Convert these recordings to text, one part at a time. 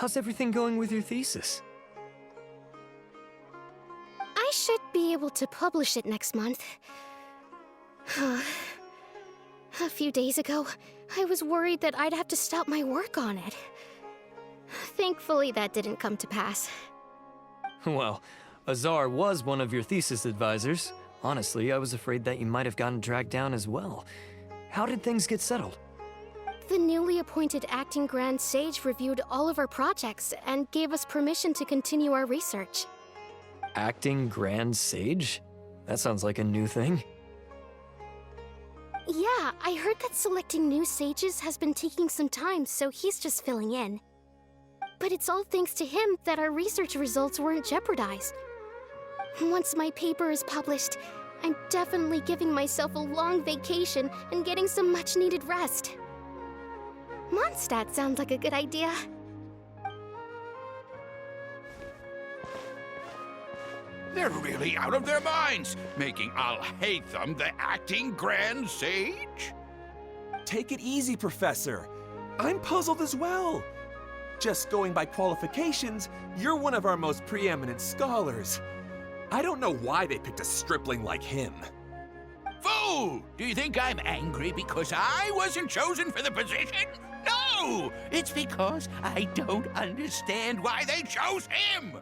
How's everything going with your thesis? I should be able to publish it next month. A few days ago, I was worried that I'd have to stop my work on it. Thankfully, that didn't come to pass. Well, Azar was one of your thesis advisors. Honestly, I was afraid that you might have gotten dragged down as well. How did things get settled? The newly appointed acting Grand Sage reviewed all of our projects and gave us permission to continue our research. Acting Grand Sage? That sounds like a new thing. Yeah, I heard that selecting new sages has been taking some time, so he's just filling in. But it's all thanks to him that our research results weren't jeopardized. Once my paper is published, I'm definitely giving myself a long vacation and getting some much-needed rest. Mondstadt sounds like a good idea. They're really out of their minds, making Al-Haytham the acting Grand Sage? Take it easy, Professor. I'm puzzled as well. Just going by qualifications, you're one of our most preeminent scholars. I don't know why they picked a stripling like him. Fool! Do you think I'm angry because I wasn't chosen for the position? No! It's because I don't understand why they chose him!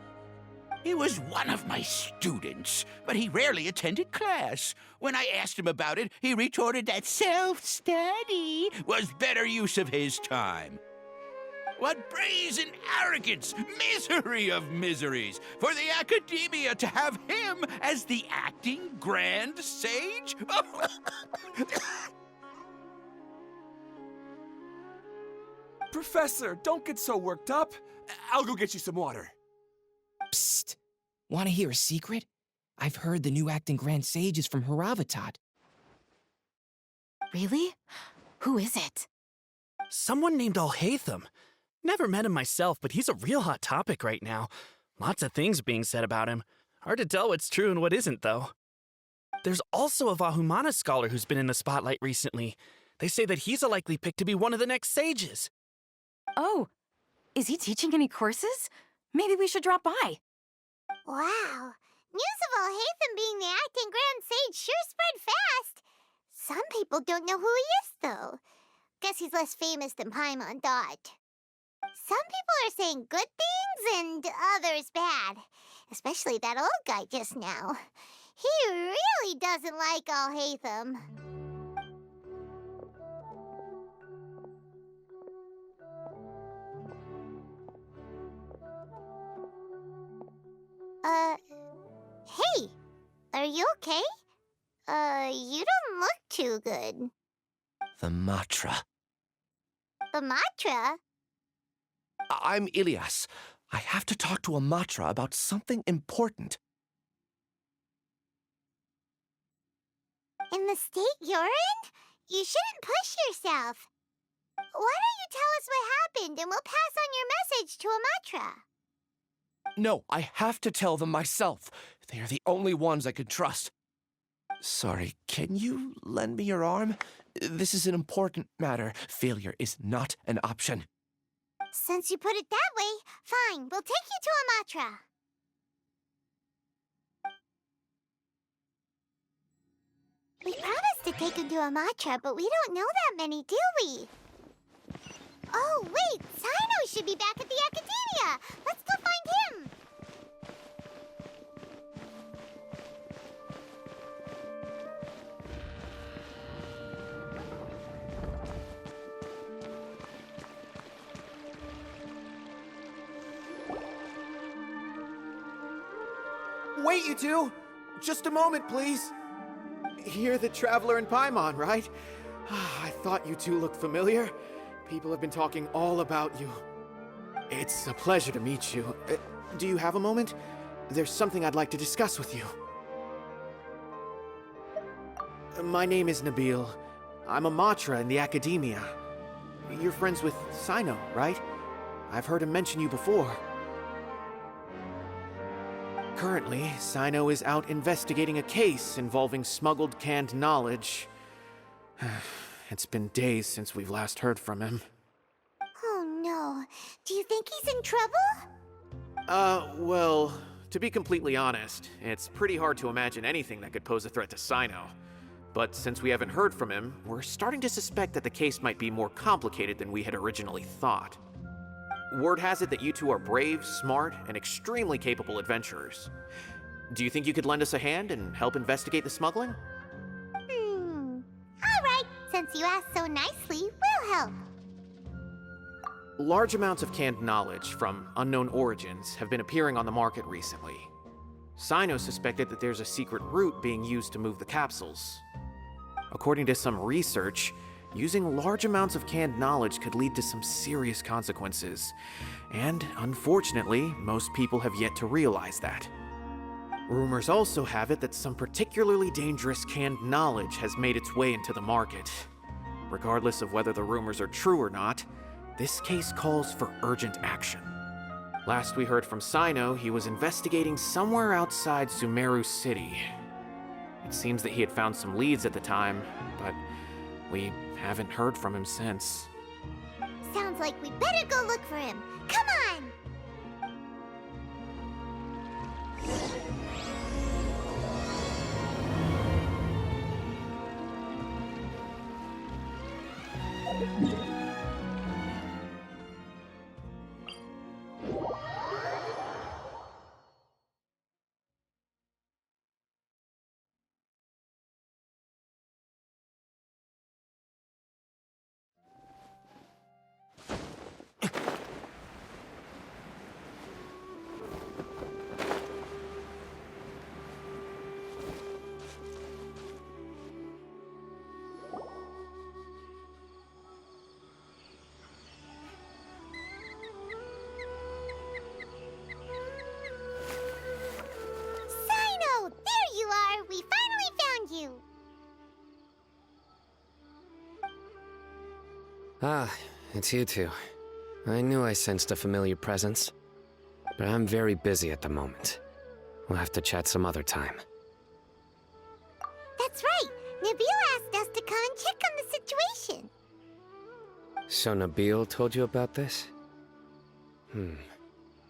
He was one of my students, but he rarely attended class. When I asked him about it, he retorted that self-study was better use of his time. What brazen arrogance, misery of miseries, for the academia to have him as the acting Grand Sage? Professor, don't get so worked up. I'll go get you some water. Psst! Want to hear a secret? I've heard the new acting Grand Sage is from Haravatat. Really? Who is it? Someone named Al-Haytham. Never met him myself, but he's a real hot topic right now. Lots of things being said about him. Hard to tell what's true and what isn't, though. There's also a Vahumana scholar who's been in the spotlight recently. They say that he's a likely pick to be one of the next sages. Oh, is he teaching any courses? Maybe we should drop by. Wow. News of Al-Haytham being the acting Grand Sage sure spread fast. Some people don't know who he is, though. Guess he's less famous than Paimon thought. Some people are saying good things and others bad. Especially that old guy just now. He really doesn't like Al-Haytham. Hey, are you okay? You don't look too good. The Matra. The Matra? I'm Ilias. I have to talk to a Matra about something important. In the state you're in? You shouldn't push yourself. Why don't you tell us what happened and we'll pass on your message to a Matra? No, I have to tell them myself. They are the only ones I can trust. Sorry, can you lend me your arm? This is an important matter. Failure is not an option. Since you put it that way, fine, we'll take you to a Matra. We promised to take him to a Matra, but we don't know that many, do we? Oh, wait, Sino should be back at the Academia. Let's go find him. Wait, you two! Just a moment, please. You're the Traveler in Paimon, right? I thought you two looked familiar. People have been talking all about you. It's a pleasure to meet you. Do you have a moment? There's something I'd like to discuss with you. My name is Nabil. I'm a Matra in the Academia. You're friends with Sino, right? I've heard him mention you before. Currently, Sino is out investigating a case involving smuggled canned knowledge. It's been days since we've last heard from him. Oh no. Do you think he's in trouble? Well, to be completely honest, it's pretty hard to imagine anything that could pose a threat to Sino. But since we haven't heard from him, we're starting to suspect that the case might be more complicated than we had originally thought. Word has it that you two are brave, smart, and extremely capable adventurers. Do you think you could lend us a hand and help investigate the smuggling? Alright, since you asked so nicely, we'll help. Large amounts of canned knowledge from unknown origins have been appearing on the market recently. Sino suspected that there's a secret route being used to move the capsules. According to some research, using large amounts of canned knowledge could lead to some serious consequences. And unfortunately, most people have yet to realize that. Rumors also have it that some particularly dangerous canned knowledge has made its way into the market. Regardless of whether the rumors are true or not, this case calls for urgent action. Last we heard from Sino, he was investigating somewhere outside Sumeru City. It seems that he had found some leads at the time, but we haven't heard from him since. Sounds like we better go look for him. Come on! Sino! There you are! We finally found you! Ah, it's you two. I knew I sensed a familiar presence. But I'm very busy at the moment. We'll have to chat some other time. That's right! Nabil asked us to come and check on the situation. So Nabil told you about this?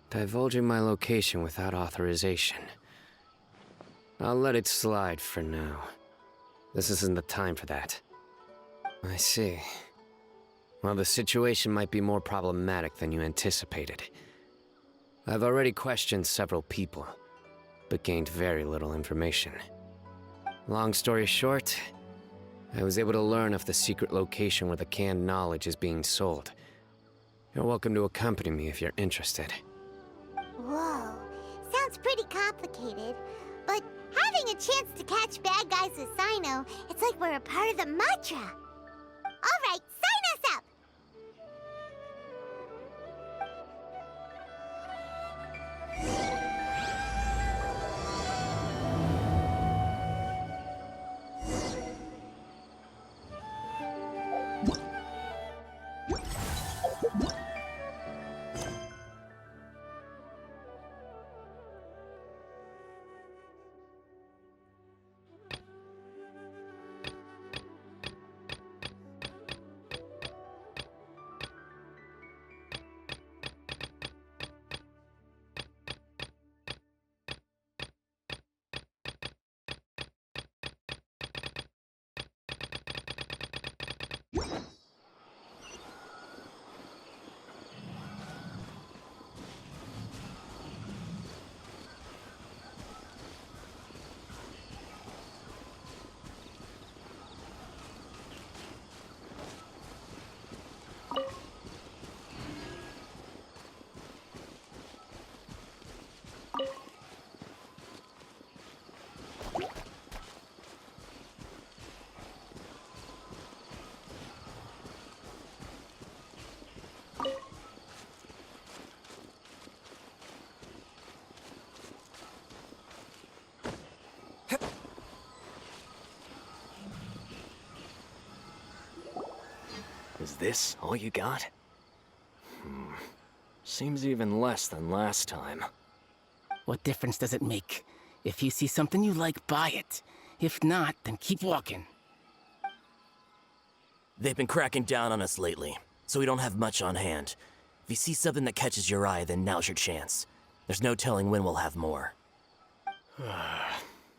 Divulging my location without authorization. I'll let it slide for now. This isn't the time for that. I see. Well, the situation might be more problematic than you anticipated. I've already questioned several people, but gained very little information. Long story short, I was able to learn of the secret location where the canned knowledge is being sold. You're welcome to accompany me if you're interested. Whoa, sounds pretty complicated. But having a chance to catch bad guys with Sino, it's like we're a part of the mantra. Alright, sign us up! Is this all you got? Seems even less than last time. What difference does it make? If you see something you like, buy it. If not, then keep walking. They've been cracking down on us lately, so we don't have much on hand. If you see something that catches your eye, then now's your chance. There's no telling when we'll have more.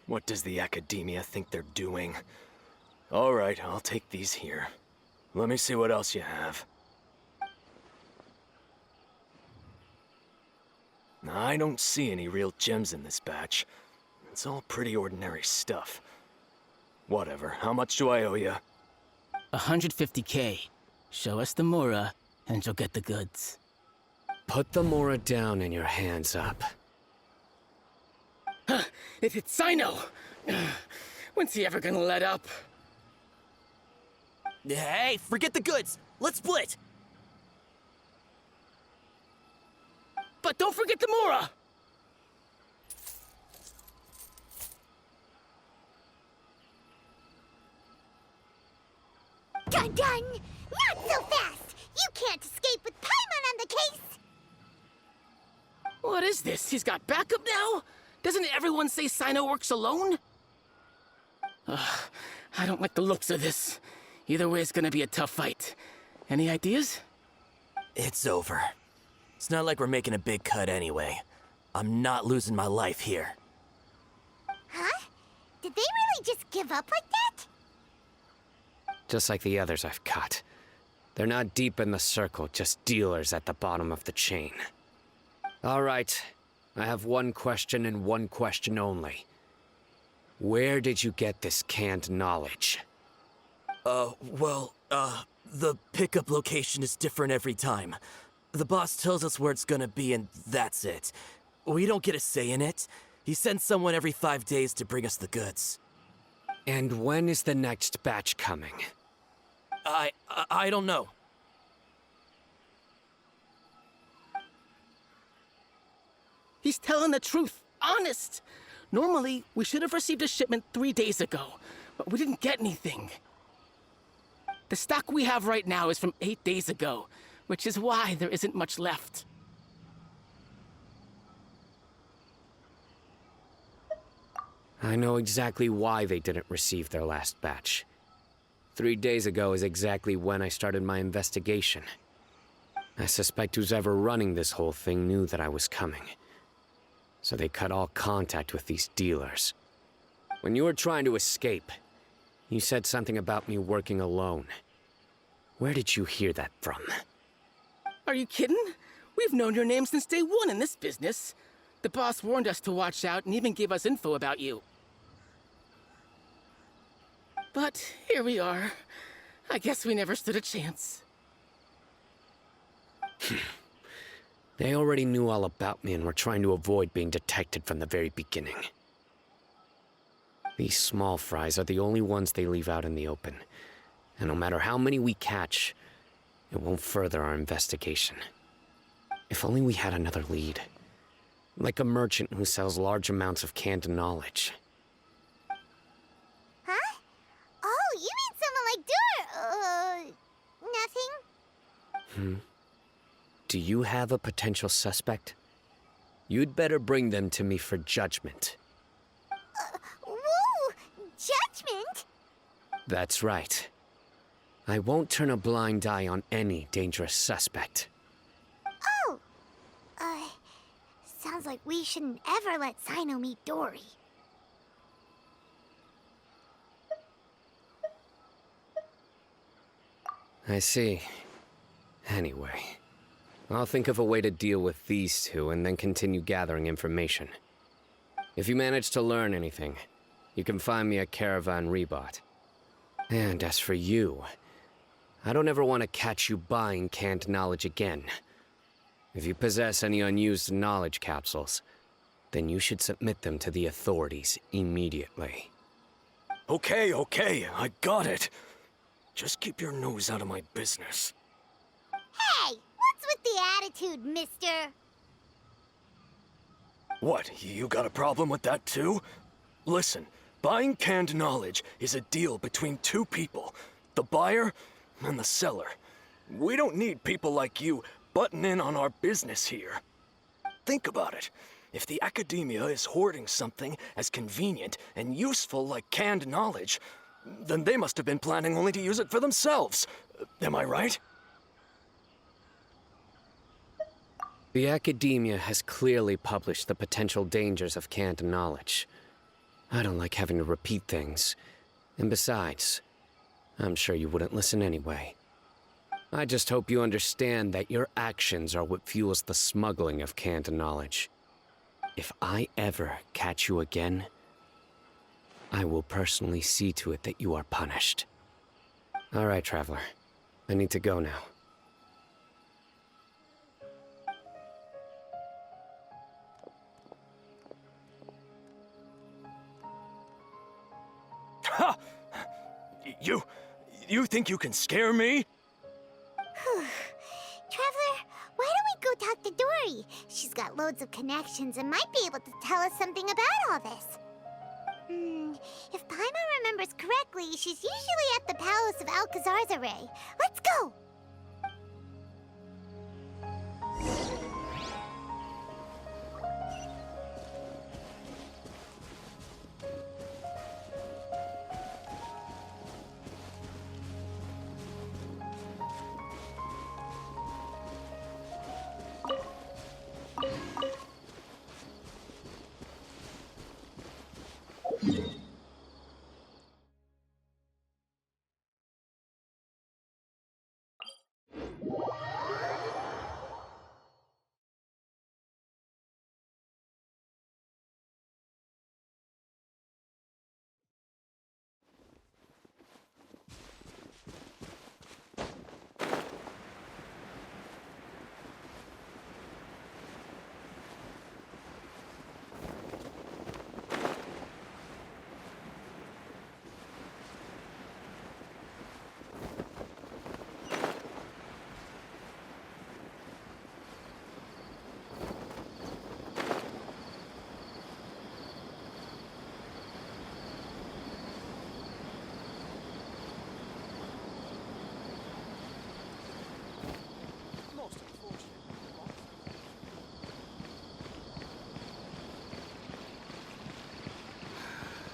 What does the academia think they're doing? All right, I'll take these here. Let me see what else you have. I don't see any real gems in this batch. It's all pretty ordinary stuff. Whatever, how much do I owe you? 150K. Show us the Mora, and you'll get the goods. Put the Mora down and your hands up. It's Sino! When's he ever gonna let up? Hey, forget the goods! Let's split! But don't forget the Mora! Dun dun! Not so fast! You can't escape with Paimon on the case! What is this? He's got backup now? Doesn't everyone say Sino works alone? I don't like the looks of this. Either way, it's gonna be a tough fight. Any ideas? It's over. It's not like we're making a big cut anyway. I'm not losing my life here. Huh? Did they really just give up like that? Just like the others I've caught. They're not deep in the circle, just dealers at the bottom of the chain. All right, I have one question and one question only. Where did you get this canned knowledge? The pickup location is different every time. The boss tells us where it's gonna be and that's it. We don't get a say in it. He sends someone every 5 days to bring us the goods. And when is the next batch coming? I don't know. He's telling the truth. Honest. Normally, we should have received a shipment 3 days ago, but we didn't get anything. The stock we have right now is from 8 days ago, which is why there isn't much left. I know exactly why they didn't receive their last batch. 3 days ago is exactly when I started my investigation. I suspect who's ever running this whole thing knew that I was coming. So they cut all contact with these dealers. When you were trying to escape, you said something about me working alone. Where did you hear that from? Are you kidding? We've known your name since day one in this business. The boss warned us to watch out and even gave us info about you. But here we are. I guess we never stood a chance. They already knew all about me and were trying to avoid being detected from the very beginning. These small fries are the only ones they leave out in the open. And no matter how many we catch, it won't further our investigation. If only we had another lead. Like a merchant who sells large amounts of canned knowledge. Huh? Oh, you mean someone like nothing? Do you have a potential suspect? You'd better bring them to me for judgment. Whoa! Judgment? That's right. I won't turn a blind eye on any dangerous suspect. Oh! Sounds like we shouldn't ever let Sino meet Dory. I see. Anyway, I'll think of a way to deal with these two and then continue gathering information. If you manage to learn anything, you can find me at Caravan Rebot. And as for you, I don't ever want to catch you buying canned knowledge again. If you possess any unused knowledge capsules, then you should submit them to the authorities immediately. Okay, I got it. Just keep your nose out of my business. Hey! What's with the attitude, mister? What, you got a problem with that too? Listen, buying canned knowledge is a deal between two people, the buyer and the seller. We don't need people like you butting in on our business here. Think about it. If the academia is hoarding something as convenient and useful like canned knowledge, then they must have been planning only to use it for themselves. Am I right? The academia has clearly published the potential dangers of canned knowledge. I don't like having to repeat things. And besides, I'm sure you wouldn't listen anyway. I just hope you understand that your actions are what fuels the smuggling of canned knowledge. If I ever catch you again, I will personally see to it that you are punished. All right, Traveler. I need to go now. Ha! You think you can scare me? Traveler, why don't we go talk to Dory? She's got loads of connections and might be able to tell us something about all this. If Paimon remembers correctly, she's usually at the Palace of Alcazar's Array. Let's go!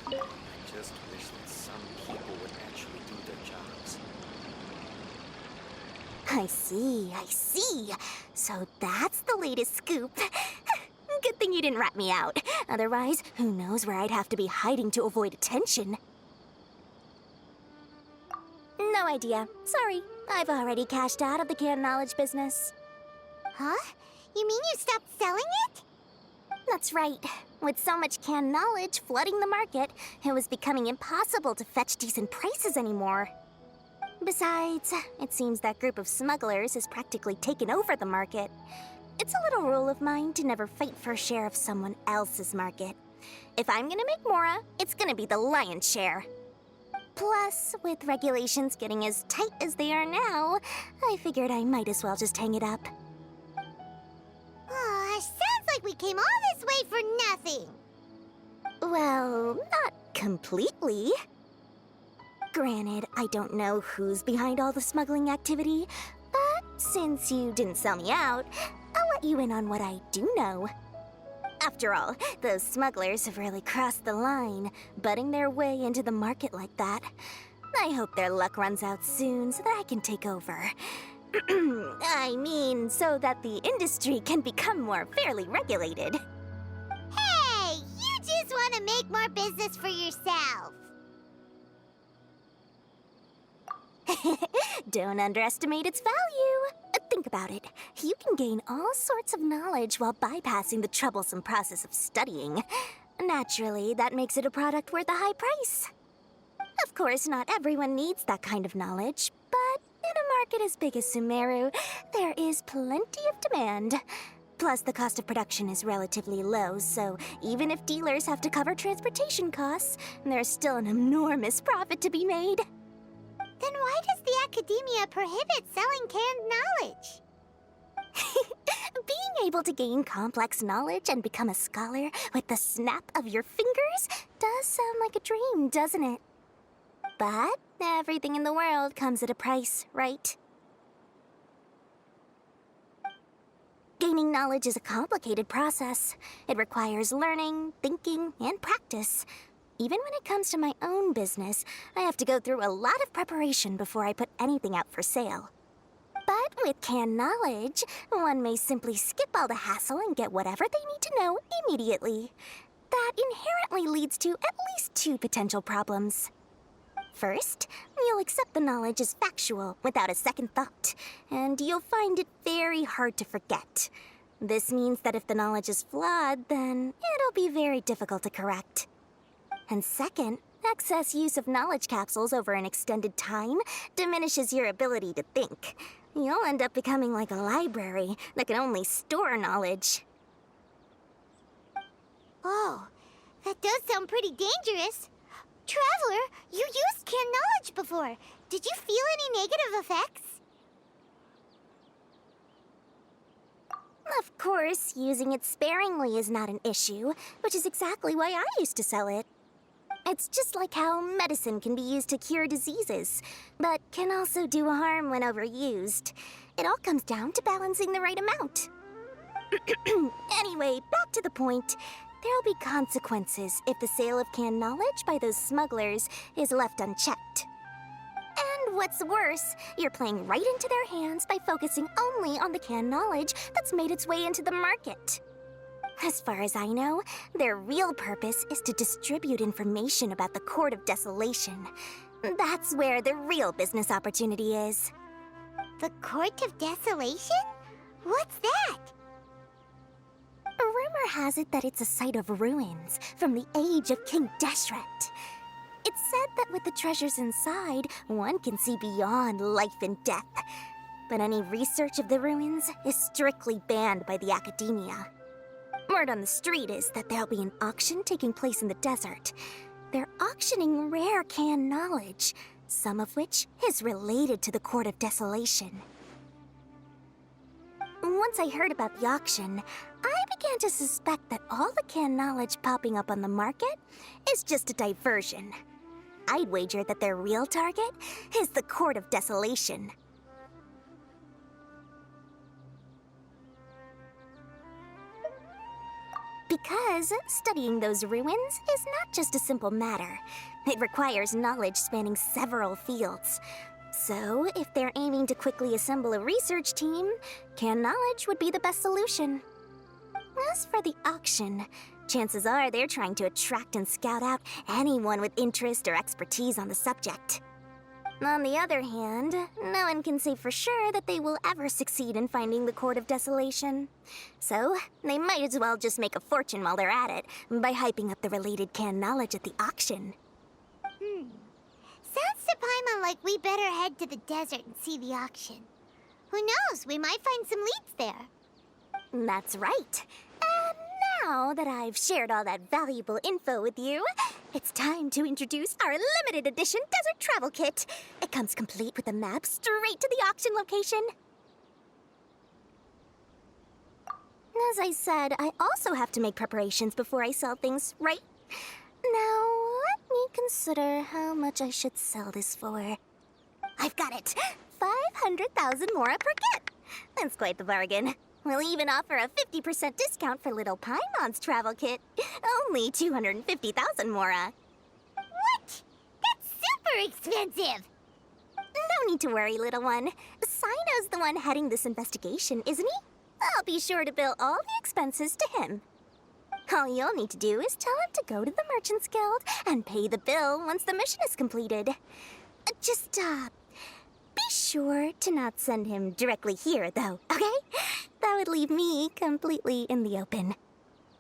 I just wish that some people would actually do their jobs. I see. So that's the latest scoop. Good thing you didn't rat me out. Otherwise, who knows where I'd have to be hiding to avoid attention. No idea. Sorry. I've already cashed out of the canned knowledge business. Huh? You mean you stopped selling it? That's right. With so much canned knowledge flooding the market, it was becoming impossible to fetch decent prices anymore. Besides, it seems that group of smugglers has practically taken over the market. It's a little rule of mine to never fight for a share of someone else's market. If I'm gonna make Mora, it's gonna be the lion's share. Plus, with regulations getting as tight as they are now, I figured I might as well just hang it up. Sounds like we came all this way for nothing. Well, not completely. Granted, I don't know who's behind all the smuggling activity, but since you didn't sell me out, I'll let you in on what I do know. After all, those smugglers have really crossed the line, butting their way into the market like that. I hope their luck runs out soon so that I can take over. I mean, so that the industry can become more fairly regulated. Hey, you just want to make more business for yourself. Don't underestimate its value. Think about it. You can gain all sorts of knowledge while bypassing the troublesome process of studying. Naturally, that makes it a product worth a high price. Of course, not everyone needs that kind of knowledge, but in a market as big as Sumeru, there is plenty of demand. Plus, the cost of production is relatively low, so even if dealers have to cover transportation costs, there's still an enormous profit to be made. Then why does the academia prohibit selling canned knowledge? Being able to gain complex knowledge and become a scholar with the snap of your fingers does sound like a dream, doesn't it? But everything in the world comes at a price, right? Gaining knowledge is a complicated process. It requires learning, thinking, and practice. Even when it comes to my own business, I have to go through a lot of preparation before I put anything out for sale. But But with canned knowledge, one may simply skip all the hassle and get whatever they need to know immediately. That inherently leads to at least two potential problems. First, you'll accept the knowledge as factual without a second thought, and you'll find it very hard to forget. This means that if the knowledge is flawed, then it'll be very difficult to correct. And second, excess use of knowledge capsules over an extended time diminishes your ability to think. You'll end up becoming like a library that can only store knowledge. Oh, that does sound pretty dangerous. Traveler, you used canned knowledge before. Did you feel any negative effects? Of course, using it sparingly is not an issue, which is exactly why I used to sell it. It's just like how medicine can be used to cure diseases, but can also do harm when overused. It all comes down to balancing the right amount. Anyway, back to the point. There'll be consequences if the sale of canned knowledge by those smugglers is left unchecked. And what's worse, you're playing right into their hands by focusing only on the canned knowledge that's made its way into the market. As far as I know, their real purpose is to distribute information about the Court of Desolation. That's where the real business opportunity is. The Court of Desolation? What's that? A rumor has it that it's a site of ruins from the age of King Deshret. It's said that with the treasures inside, one can see beyond life and death. But any research of the ruins is strictly banned by the academia. Word on the street is that there'll be an auction taking place in the desert. They're auctioning rare canned knowledge, some of which is related to the Court of Desolation. Once I heard about the auction, I began to suspect that all the canned knowledge popping up on the market is just a diversion. I'd wager that their real target is the Court of Desolation. Because studying those ruins is not just a simple matter. It requires knowledge spanning several fields. So, if they're aiming to quickly assemble a research team, canned knowledge would be the best solution. As for the auction, chances are they're trying to attract and scout out anyone with interest or expertise on the subject. On the other hand, no one can say for sure that they will ever succeed in finding the Court of Desolation. So, they might as well just make a fortune while they're at it by hyping up the related canned knowledge at the auction. Sounds to Paimon like we better head to the desert and see the auction. Who knows, we might find some leads there. That's right. And now that I've shared all that valuable info with you, it's time to introduce our limited edition desert travel kit. It comes complete with a map straight to the auction location. As I said, I also have to make preparations before I sell things, right? Now, let me consider how much I should sell this for. I've got it! 500,000 mora per kit! That's quite the bargain. We'll even offer a 50% discount for little Paimon's travel kit. Only 250,000 mora. What? That's super expensive! No need to worry, little one. Sino's the one heading this investigation, isn't he? I'll be sure to bill all the expenses to him. All you'll need to do is tell him to go to the Merchants Guild and pay the bill once the mission is completed. Just, be sure to not send him directly here, though, okay? That would leave me completely in the open.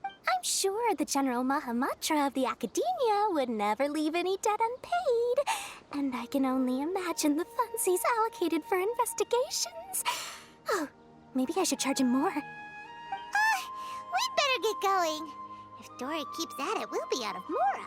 I'm sure the General Mahamatra of the Academia would never leave any debt unpaid, and I can only imagine the funds he's allocated for investigations. Oh, maybe I should charge him more. We'd better get going. If Dory keeps at it, we'll be out of mora.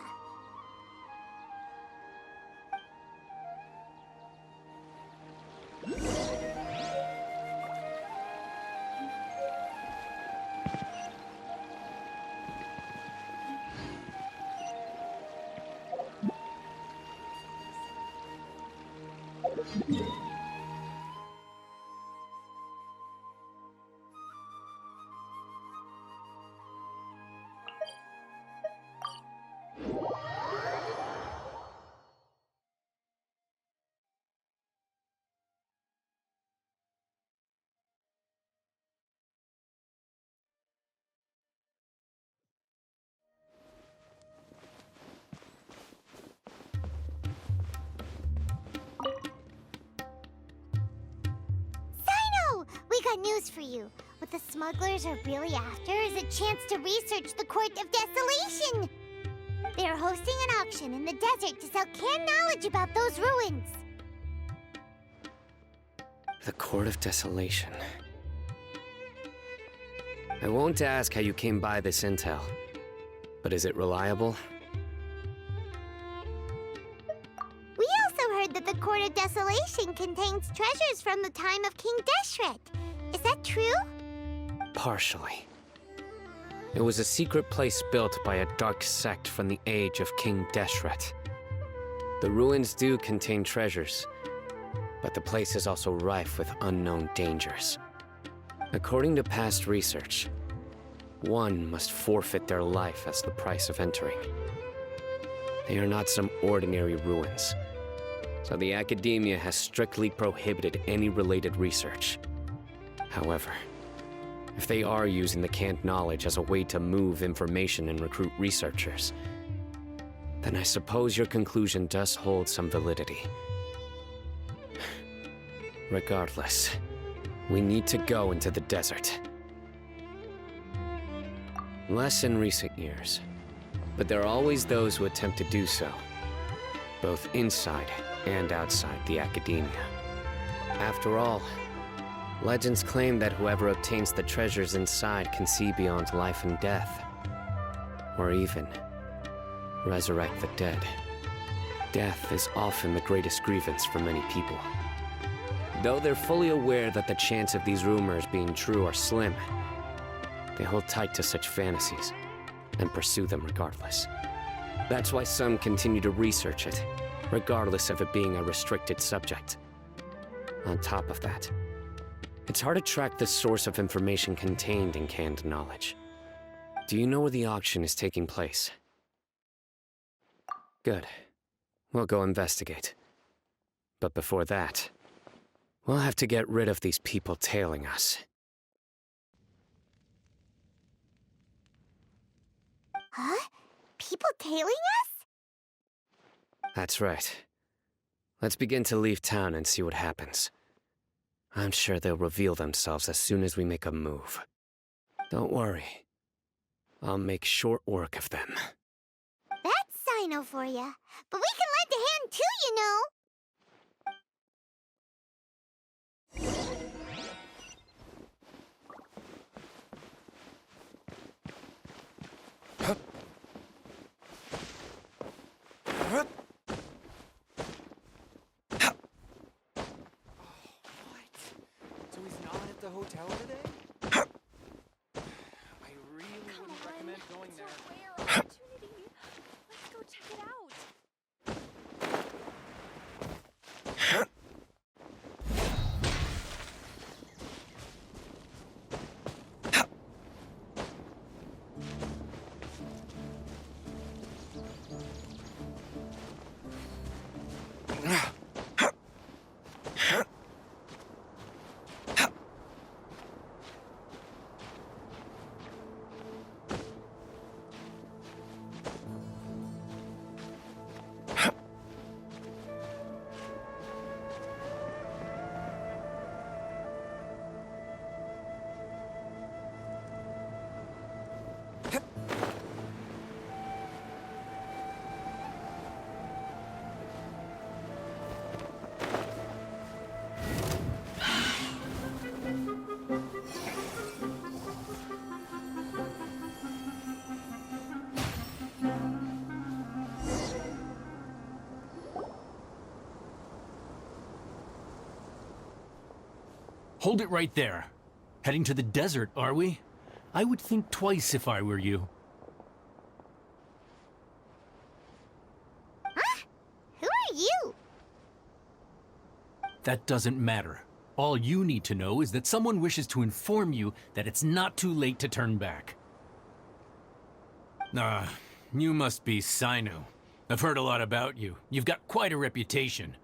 news for you. What the smugglers are really after is a chance to research the Court of Desolation. They are hosting an auction in the desert to sell canned knowledge about those ruins. The Court of Desolation. I won't ask how you came by this intel, but is it reliable? We also heard that the Court of Desolation contains treasures from the time of King Deshret. Is that true? Partially. It was a secret place built by a dark sect from the age of King Deshret. The ruins do contain treasures, but the place is also rife with unknown dangers. According to past research, one must forfeit their life as the price of entering. They are not some ordinary ruins, so the academia has strictly prohibited any related research. However, if they are using the canned knowledge as a way to move information and recruit researchers, then I suppose your conclusion does hold some validity. Regardless, we need to go into the desert. Less in recent years, but there are always those who attempt to do so, both inside and outside the academia. After all, legends claim that whoever obtains the treasures inside can see beyond life and death, or even resurrect the dead. Death is often the greatest grievance for many people. Though they're fully aware that the chance of these rumors being true are slim, they hold tight to such fantasies and pursue them regardless. That's why some continue to research it, regardless of it being a restricted subject. On top of that, it's hard to track the source of information contained in canned knowledge. Do you know where the auction is taking place? Good. We'll go investigate. But before that, we'll have to get rid of these people tailing us. Huh? People tailing us? That's right. Let's begin to leave town and see what happens. I'm sure they'll reveal themselves as soon as we make a move. Don't worry. I'll make short work of them. That's Sino for ya. But we can lend a hand too, you know. So he's not at the hotel today? I really wouldn't recommend going there. It's a rare opportunity. Let's go check it out. Hold it right there. Heading to the desert, are we? I would think twice if I were you. Huh? Who are you? That doesn't matter. All you need to know is that someone wishes to inform you that it's not too late to turn back. You must be Sino. I've heard a lot about you. You've got quite a reputation.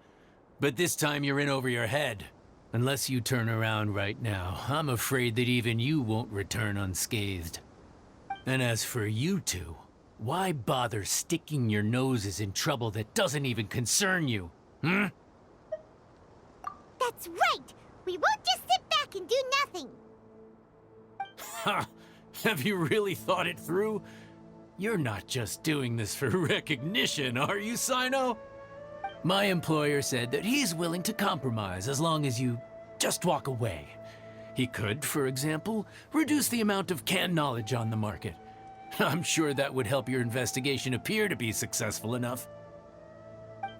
But this time you're in over your head. Unless you turn around right now, I'm afraid that even you won't return unscathed. And as for you two, why bother sticking your noses in trouble that doesn't even concern you? That's right! We won't just sit back and do nothing! Ha! Have you really thought it through? You're not just doing this for recognition, are you, Sino? My employer said that he's willing to compromise as long as you just walk away. He could, for example, reduce the amount of canned knowledge on the market. I'm sure that would help your investigation appear to be successful enough.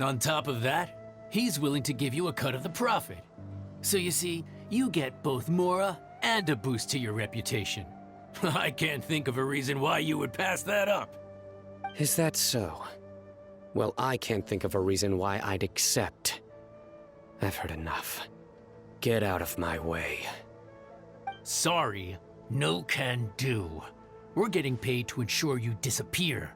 On top of that, he's willing to give you a cut of the profit. So you see, you get both Mora and a boost to your reputation. I can't think of a reason why you would pass that up. Is that so? Well, I can't think of a reason why I'd accept. I've heard enough. Get out of my way. Sorry, no can do. We're getting paid to ensure you disappear.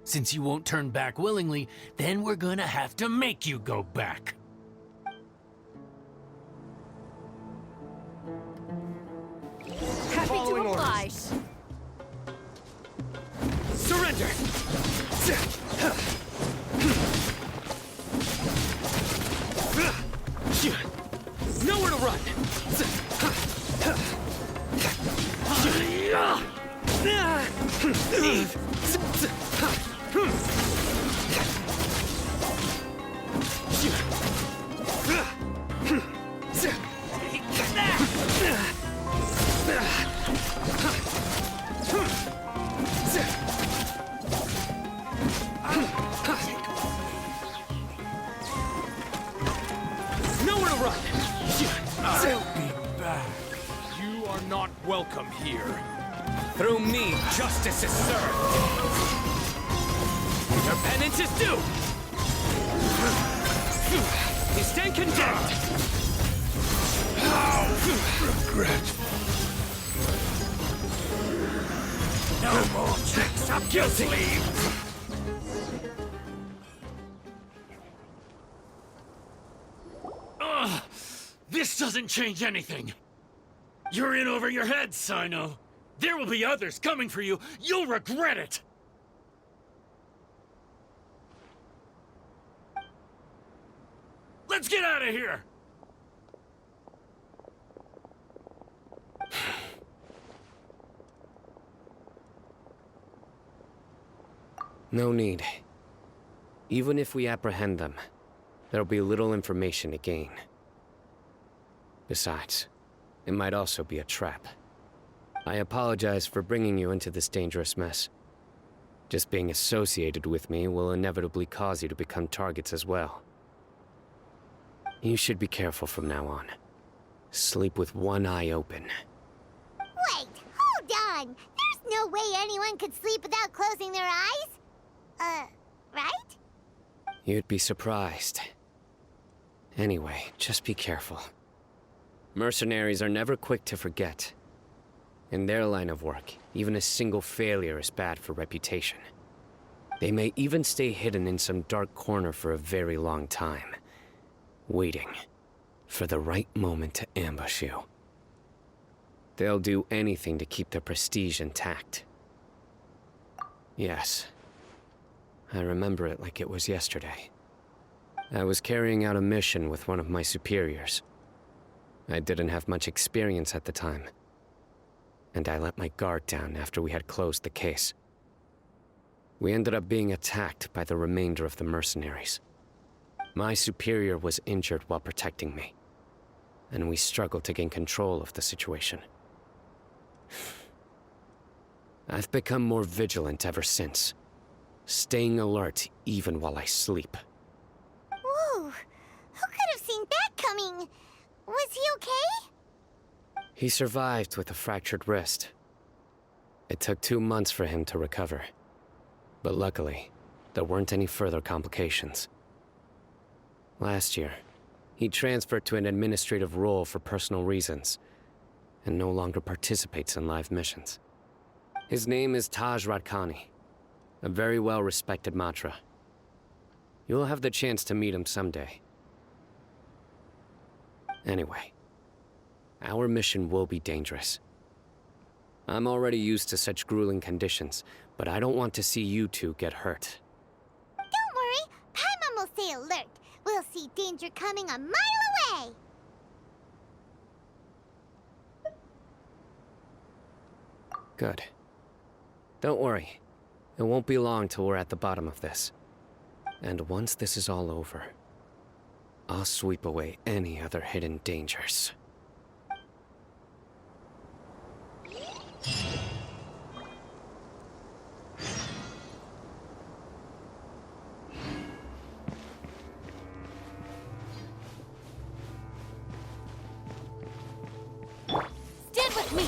Since you won't turn back willingly, then we're gonna have to make you go back. Happy to oblige. Surrender! Nowhere to run! Nowhere to run! I'll be back. You are not welcome here. Through me, justice is served. Your penance is due. You stand condemned. How regretful. No more tricks up your sleeve. This doesn't change anything. You're in over your head, Sino. There will be others coming for you. You'll regret it. Let's get out of here. No need. Even if we apprehend them, there'll be little information to gain. Besides, it might also be a trap. I apologize for bringing you into this dangerous mess. Just being associated with me will inevitably cause you to become targets as well. You should be careful from now on. Sleep with one eye open. Wait, hold on! There's no way anyone could sleep without closing their eyes? Right? You'd be surprised. Anyway, just be careful. Mercenaries are never quick to forget. In their line of work, even a single failure is bad for reputation. They may even stay hidden in some dark corner for a very long time, waiting for the right moment to ambush you. They'll do anything to keep their prestige intact. Yes, I remember it like it was yesterday. I was carrying out a mission with one of my superiors. I didn't have much experience at the time, and I let my guard down after we had closed the case. We ended up being attacked by the remainder of the mercenaries. My superior was injured while protecting me, and we struggled to gain control of the situation. I've become more vigilant ever since, staying alert even while I sleep. Whoa! Who could have seen that coming? Was he okay? He survived with a fractured wrist. It took 2 months for him to recover. But luckily, there weren't any further complications. Last year, he transferred to an administrative role for personal reasons, and no longer participates in live missions. His name is Taj Radkani, a very well-respected Matra. You'll have the chance to meet him someday. Anyway, our mission will be dangerous. I'm already used to such grueling conditions, but I don't want to see you two get hurt. Don't worry, Paimon will stay alert. We'll see danger coming a mile away. Good. Don't worry. It won't be long till we're at the bottom of this. And once this is all over, I'll sweep away any other hidden dangers. Stand with me!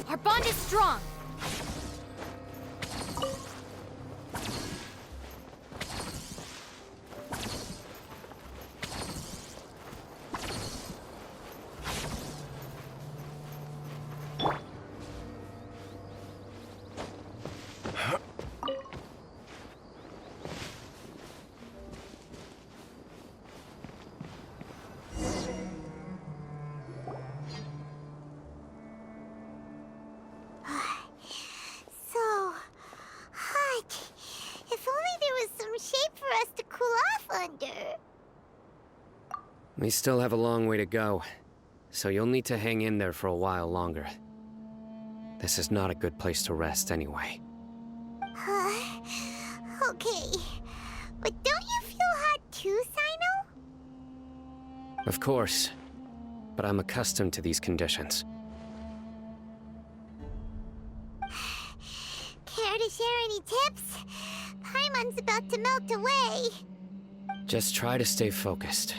Our bond is strong! So hot. If only there was some shade for us to cool off under. We still have a long way to go, so you'll need to hang in there for a while longer. This is not a good place to rest anyway. Okay. But don't you feel hot too, Sino? Of course, but I'm accustomed to these conditions. Care to share any tips? Paimon's about to melt away. Just try to stay focused.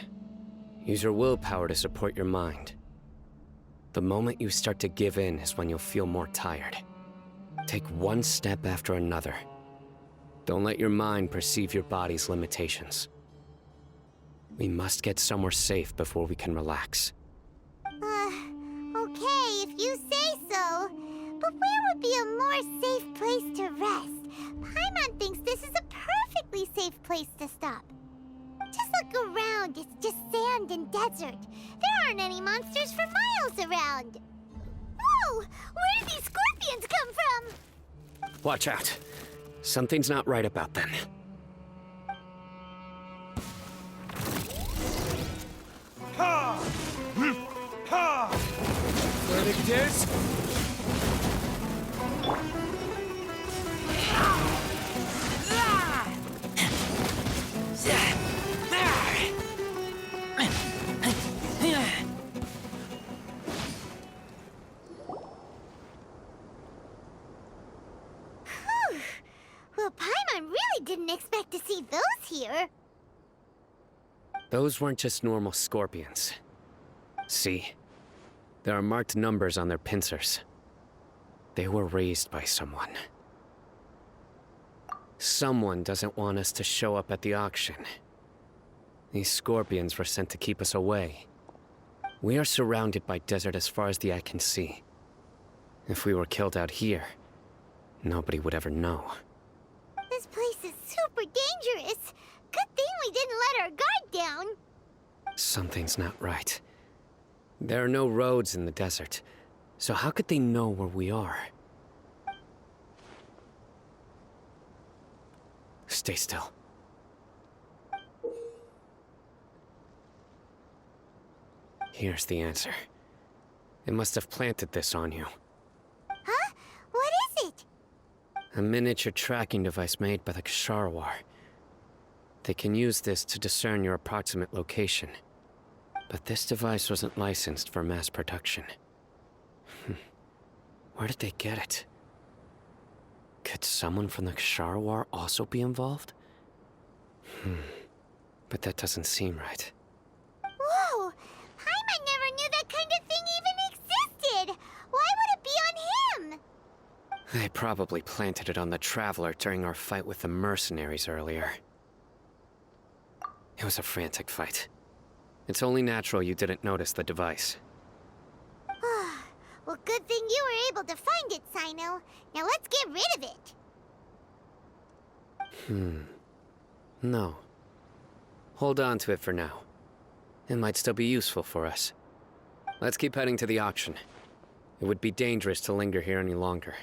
Use your willpower to support your mind. The moment you start to give in is when you'll feel more tired. Take one step after another. Don't let your mind perceive your body's limitations. We must get somewhere safe before we can relax. Okay, if you say so. But where would be a more safe place to rest? Paimon thinks this is a perfectly safe place to stop. Just look around, it's just sand and desert. There aren't any monsters for miles around. Whoa! Where did these scorpions come from? Watch out. Something's not right about them. Ha! Ha! Where they this? Well, Paimon really didn't expect to see those here. Those weren't just normal scorpions. See? There are marked numbers on their pincers. They were raised by someone. Someone doesn't want us to show up at the auction. These scorpions were sent to keep us away. We are surrounded by desert as far as the eye can see. If we were killed out here, nobody would ever know. This place is super dangerous. Good thing we didn't let our guard down. Something's not right. There are no roads in the desert, so how could they know where we are? Stay still. Here's the answer. It must have planted this on you. Huh? What is it? A miniature tracking device made by the Ksharawar. They can use this to discern your approximate location. But this device wasn't licensed for mass production. Where did they get it? Could someone from the Ksharawar also be involved? But that doesn't seem right. Whoa! Paimon never knew that kind of thing even existed! Why would a They probably planted it on the Traveler during our fight with the mercenaries earlier. It was a frantic fight. It's only natural you didn't notice the device. Well, good thing you were able to find it, Sino. Now let's get rid of it. No. Hold on to it for now. It might still be useful for us. Let's keep heading to the auction. It would be dangerous to linger here any longer.